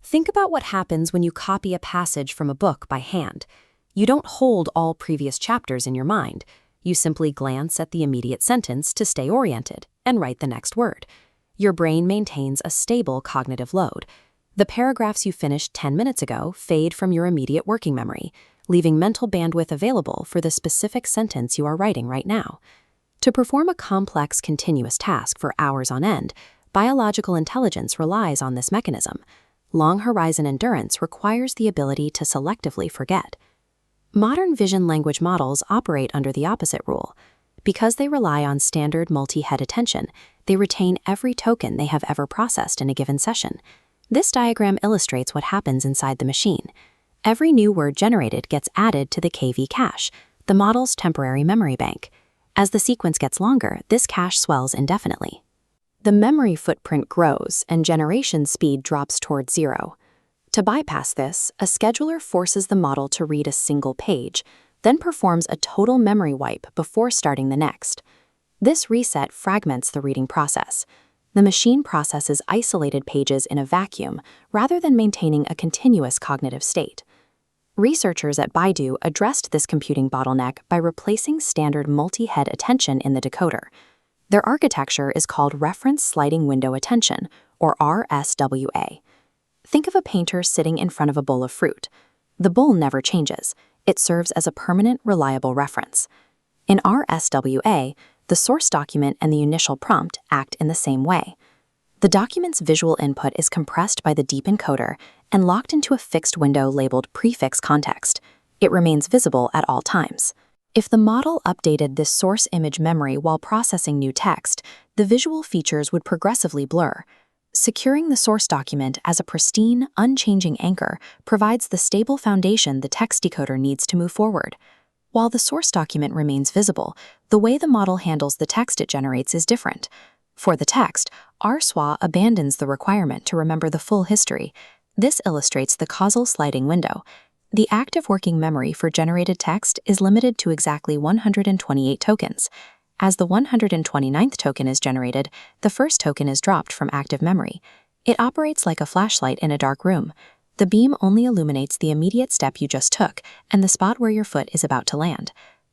Think about what happens when you copy a passage from a book by hand. You don't hold all previous chapters in your mind. You simply glance at the immediate sentence to stay oriented and write the next word. Your brain maintains a stable cognitive load. The paragraphs you finished 10 minutes ago fade from your immediate working memory, leaving mental bandwidth available for the specific sentence you are writing right now. To perform a complex, continuous task for hours on end, biological intelligence relies on this mechanism. Long-horizon endurance requires the ability to selectively forget. Modern vision language models operate under the opposite rule. Because they rely on standard multi-head attention, they retain every token they have ever processed in a given session. This diagram illustrates what happens inside the machine. Every new word generated gets added to the KV cache, the model's temporary memory bank. As the sequence gets longer, this cache swells indefinitely. The memory footprint grows and generation speed drops toward zero. To bypass this, a scheduler forces the model to read a single page, then performs a total memory wipe before starting the next. This reset fragments the reading process. The machine processes isolated pages in a vacuum rather than maintaining a continuous cognitive state. Researchers at Baidu addressed this computing bottleneck by replacing standard multi-head attention in the decoder. Their architecture is called Reference Sliding Window Attention, or R-SWA. Think of a painter sitting in front of a bowl of fruit. The bowl never changes. It serves as a permanent, reliable reference. In R-SWA, the source document and the initial prompt act in the same way. The document's visual input is compressed by the deep encoder and locked into a fixed window labeled prefix context. It remains visible at all times. If the model updated this source image memory while processing new text, the visual features would progressively blur. Securing the source document as a pristine, unchanging anchor provides the stable foundation the text decoder needs to move forward. While the source document remains visible, the way the model handles the text it generates is different. For the text, R-SWA abandons the requirement to remember the full history. This illustrates the causal sliding window. The active working memory for generated text is limited to exactly 128 tokens. As the 129th token is generated, the first token is dropped from active memory. It operates like a flashlight in a dark room. The beam only illuminates the immediate step you just took and the spot where your foot is about to land.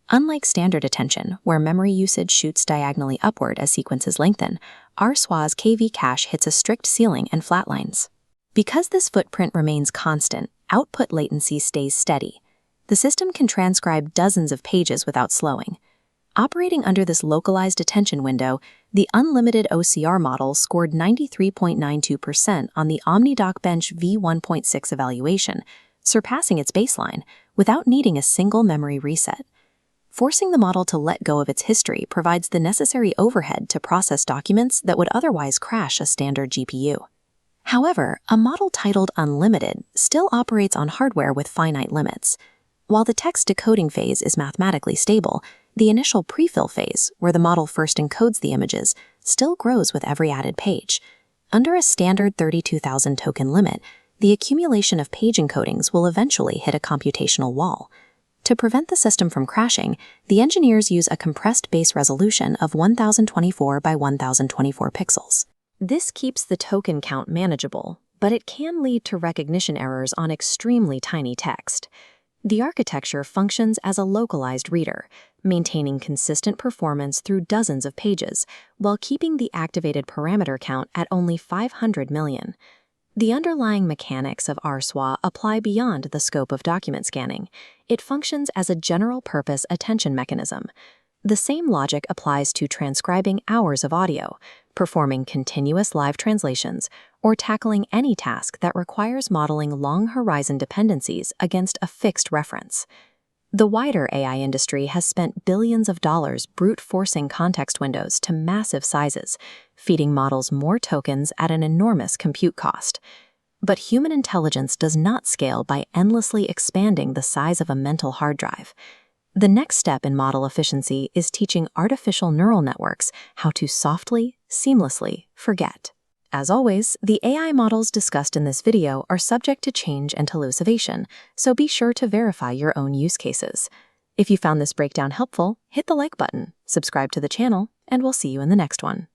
Unlike standard attention, where memory usage shoots diagonally upward as sequences lengthen, R-SWA's KV cache hits a strict ceiling and flatlines. Because this footprint remains constant, output latency stays steady. The system can transcribe dozens of pages without slowing. Operating under this localized attention window, the Unlimited OCR model scored 93.92% on the OmniDocBench v1.6 evaluation, surpassing its baseline without needing a single memory reset. Forcing the model to let go of its history provides the necessary overhead to process documents that would otherwise crash a standard GPU. However, a model titled Unlimited still operates on hardware with finite limits. While the text decoding phase is mathematically stable, the initial prefill phase, where the model first encodes the images, still grows with every added page. Under a standard 32,000 token limit, the accumulation of page encodings will eventually hit a computational wall. To prevent the system from crashing, the engineers use a compressed base resolution of 1024 by 1024 pixels. This keeps the token count manageable, but it can lead to recognition errors on extremely tiny text. The architecture functions as a localized reader, maintaining consistent performance through dozens of pages, while keeping the activated parameter count at only 500 million. The underlying mechanics of R-SWA apply beyond the scope of document scanning. It functions as a general-purpose attention mechanism. The same logic applies to transcribing hours of audio, performing continuous live translations, or tackling any task that requires modeling long-horizon dependencies against a fixed reference. The wider AI industry has spent billions of dollars brute-forcing context windows to massive sizes, feeding models more tokens at an enormous compute cost. But human intelligence does not scale by endlessly expanding the size of a mental hard drive. The next step in model efficiency is teaching artificial neural networks how to softly, seamlessly forget. As always, the AI models discussed in this video are subject to change and hallucination, so be sure to verify your own use cases. If you found this breakdown helpful, hit the like button, subscribe to the channel, and we'll see you in the next one.